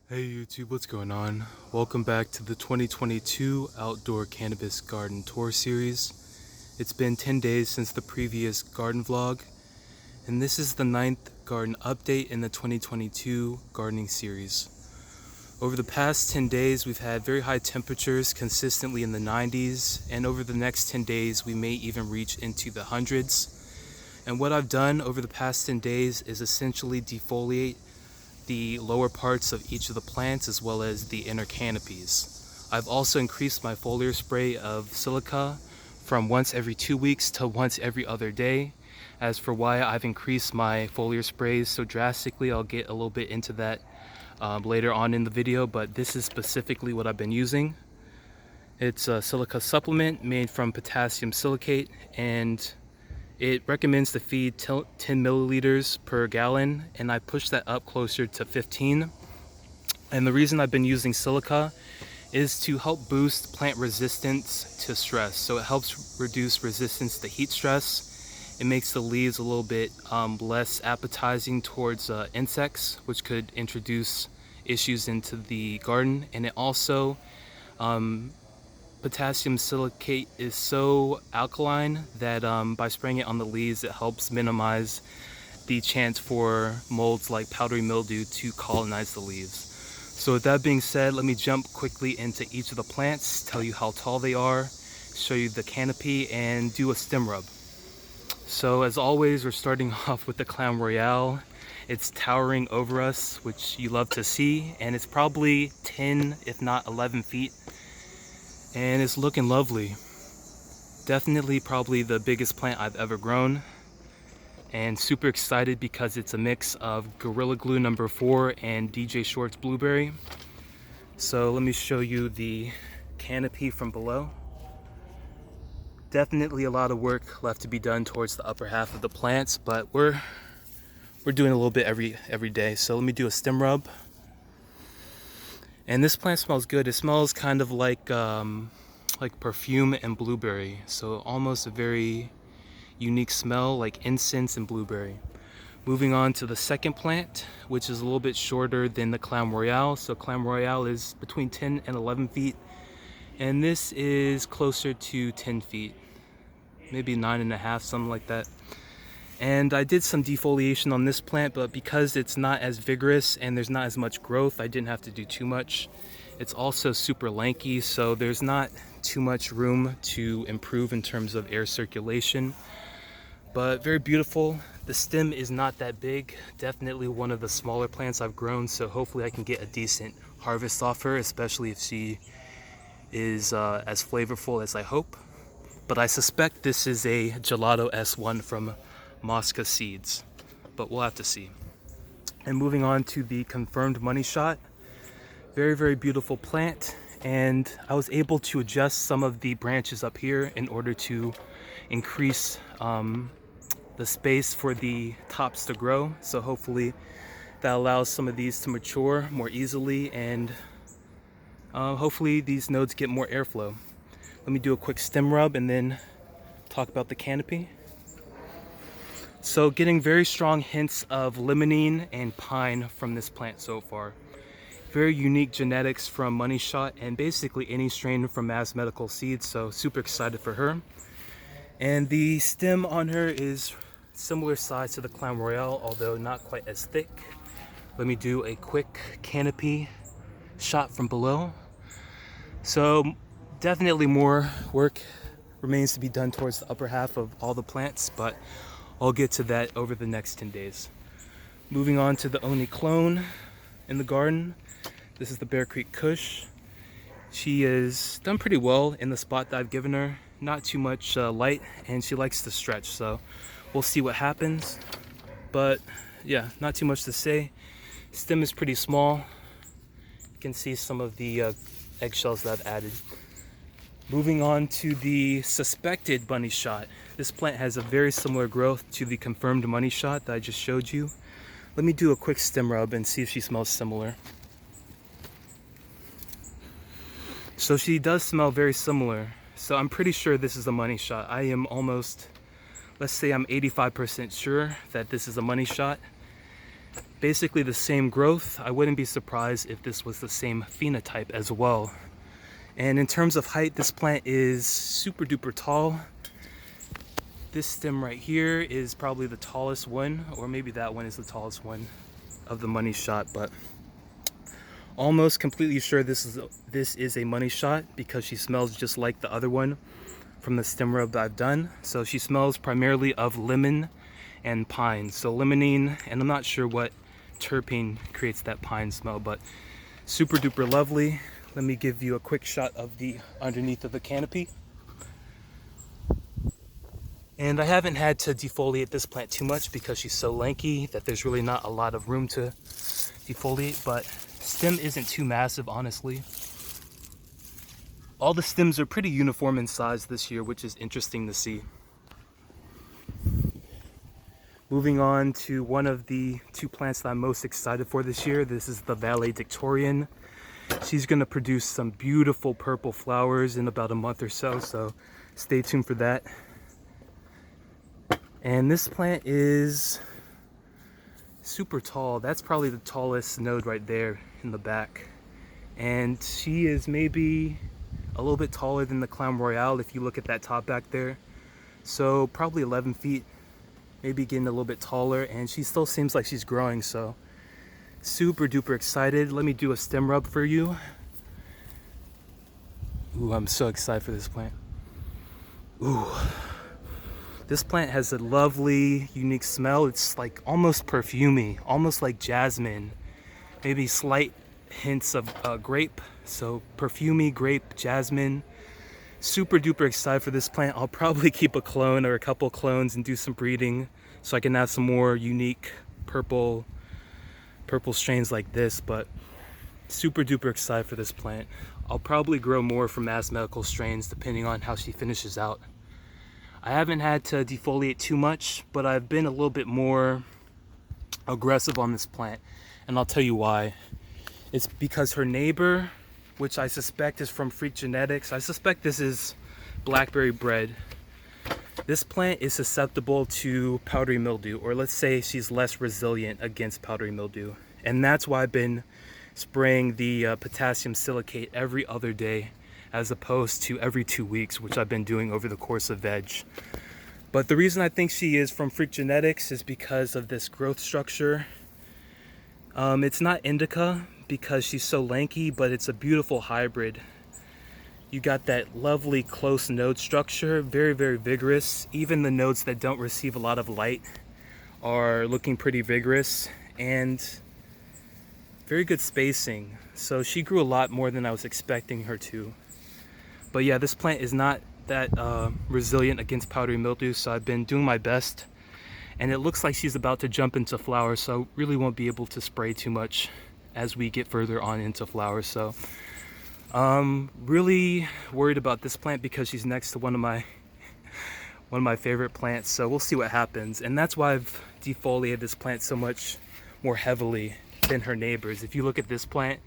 Hey YouTube, what's going on? Welcome back to the 2022 Outdoor Cannabis Garden Tour series. It's been 10 days since the previous garden vlog, and this is the 9th garden update in the 2022 gardening series. Over the past 10 days, we've had very high temperatures consistently in the 90s, and over the next 10 days, we may even reach into the hundreds. And what I've done over the past 10 days is essentially defoliate the lower parts of each of the plants as well as the inner canopies. I've also increased my foliar spray of silica from once every 2 weeks to once every other day. As for why I've increased my foliar sprays so drastically, I'll get a little bit into that later on in the video, but this is specifically what I've been using. It's a silica supplement made from potassium silicate, and it recommends to feed 10 milliliters per gallon, and I pushed that up closer to 15. And the reason I've been using silica is to help boost plant resistance to stress. So it helps reduce resistance to heat stress. It makes the leaves a little bit less appetizing towards insects, which could introduce issues into the garden. And it also potassium silicate is so alkaline that by spraying it on the leaves, it helps minimize the chance for molds like powdery mildew to colonize the leaves. So with that being said, let me jump quickly into each of the plants, tell you how tall they are, show you the canopy, and do a stem rub. So as always, we're starting off with the Clown Royale. It's towering over us, which you love to see, and it's probably 10 if not 11 feet. And it's looking lovely. Definitely probably the biggest plant I've ever grown, and super excited because it's a mix of Gorilla Glue number 4 and DJ Short's Blueberry. So let me show you the canopy from below. Definitely a lot of work left to be done towards the upper half of the plants, but we're doing a little bit every day. So let me do a stem rub. And this plant smells good. It smells kind of like perfume and blueberry. So almost a very unique smell, like incense and blueberry. Moving on to the second plant, which is a little bit shorter than the Clown Royale. So Clown Royale is between 10 and 11 feet. And this is closer to 10 feet. Maybe 9.5, something like that. And I did some defoliation on this plant, but because it's not as vigorous and there's not as much growth, I didn't have to do too much. It's also super lanky, so there's not too much room to improve in terms of air circulation. But very beautiful. The stem is not that big. Definitely one of the smaller plants I've grown, so hopefully I can get a decent harvest off her, especially if she is as flavorful as I hope. But I suspect this is a Gelato S1 from Mosca Seeds, but we'll have to see. And moving on to the confirmed money shot. Very beautiful plant, and I was able to adjust some of the branches up here in order to increase the space for the tops to grow. So hopefully that allows some of these to mature more easily, and hopefully these nodes get more airflow. Let me do a quick stem rub and then talk about the canopy. So getting very strong hints of limonene and pine from this plant so far. Very unique genetics from Money Shot and basically any strain from Mass Medical Seeds, so super excited for her. And the stem on her is similar size to the Clown Royale, although not quite as thick. Let me do a quick canopy shot from below. So definitely more work remains to be done towards the upper half of all the plants, but I'll get to that over the next 10 days. Moving on to the only clone in the garden. This is the Bear Creek Kush. She has done pretty well in the spot that I've given her. Not too much light, and she likes to stretch, so we'll see what happens. But yeah, not too much to say. Stem is pretty small. You can see some of the eggshells that I've added. Moving on to the suspected Money Shot. This plant has a very similar growth to the confirmed Money Shot that I just showed you. Let me do a quick stem rub and see if she smells similar. So she does smell very similar. So I'm pretty sure this is a Money Shot. I am almost, let's say I'm 85% sure that this is a Money Shot. basically the same growth. I wouldn't be surprised if this was the same phenotype as well. And in terms of height, this plant is super duper tall. This stem right here is probably the tallest one, or maybe that one is the tallest one of the money shot, but almost completely sure this is a money shot because she smells just like the other one from the stem rub that I've done. So she smells primarily of lemon and pine. So limonene, and I'm not sure what terpene creates that pine smell, but super duper lovely. Let me give you a quick shot of the underneath of the canopy. And I haven't had to defoliate this plant too much because she's so lanky that there's really not a lot of room to defoliate, but stem isn't too massive, honestly. All the stems are pretty uniform in size this year, which is interesting to see. Moving on to one of the two plants that I'm most excited for this year. This is the valedictorian. She's going to produce some beautiful purple flowers in about a month or so, so stay tuned for that. And this plant is super tall. That's probably the tallest node right there in the back. And she is maybe a little bit taller than the Clown Royale if you look at that top back there. So probably 11 feet, maybe getting a little bit taller, and she still seems like she's growing, so super duper excited. Let me do a stem rub for you. Ooh, I'm so excited for this plant. Ooh. This plant has a lovely, unique smell. It's like almost perfumey, almost like jasmine. Maybe slight hints of grape. So perfumey, grape, jasmine. Super duper excited for this plant. I'll probably keep a clone or a couple clones and do some breeding so I can have some more unique purple strains like this, but super duper excited for this plant. I'll probably grow more from mass medical strains depending on how she finishes out. I haven't had to defoliate too much, but I've been a little bit more aggressive on this plant, and I'll tell you why. It's because her neighbor, which I suspect is from Freak Genetics, I suspect this is blackberry bred. This plant is susceptible to powdery mildew, or let's say she's less resilient against powdery mildew. And that's why I've been spraying the potassium silicate every other day, as opposed to every 2 weeks, which I've been doing over the course of veg. But the reason I think she is from Freak Genetics is because of this growth structure. It's not indica because she's so lanky, but it's a beautiful hybrid. You got that lovely close node structure, very, very vigorous. Even the nodes that don't receive a lot of light are looking pretty vigorous, and very good spacing. So she grew a lot more than I was expecting her to. But yeah, this plant is not that resilient against powdery mildew, so I've been doing my best. And it looks like she's about to jump into flower, so I really won't be able to spray too much as we get further on into flower. So really worried about this plant because she's next to one of my favorite plants, so we'll see what happens. And that's why I've defoliated this plant so much more heavily than her neighbors. If you look at this plant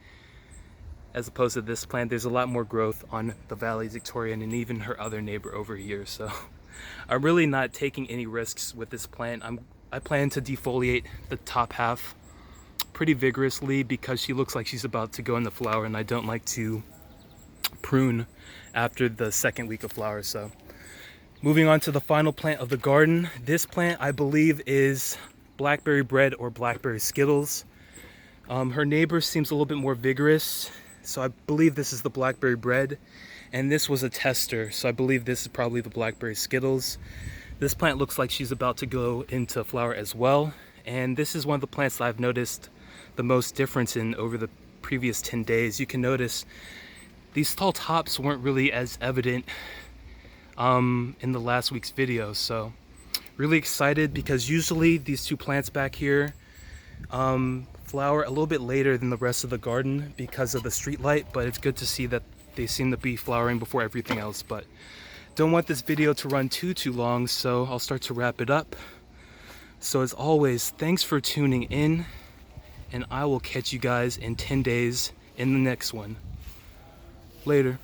as opposed to this plant, there's a lot more growth on the valedictorian and even her other neighbor over here. So I'm really not taking any risks with this plant. I plan to defoliate the top half pretty vigorously because she looks like she's about to go into flower, and I don't like to prune after the second week of flower. So moving on to the final plant of the garden. This plant I believe is blackberry bread or blackberry skittles. Her neighbor seems a little bit more vigorous, so I believe this is the blackberry bread, and this was a tester, so I believe this is probably the blackberry skittles. This plant looks like she's about to go into flower as well, and this is one of the plants that I've noticed the most difference in over the previous 10 days. You can notice these tall tops weren't really as evident in the last week's video, so really excited because usually these two plants back here flower a little bit later than the rest of the garden because of the street light, but it's good to see that they seem to be flowering before everything else. But don't want this video to run too long, so I'll start to wrap it up. So as always, thanks for tuning in, and I will catch you guys in 10 days in the next one. Later.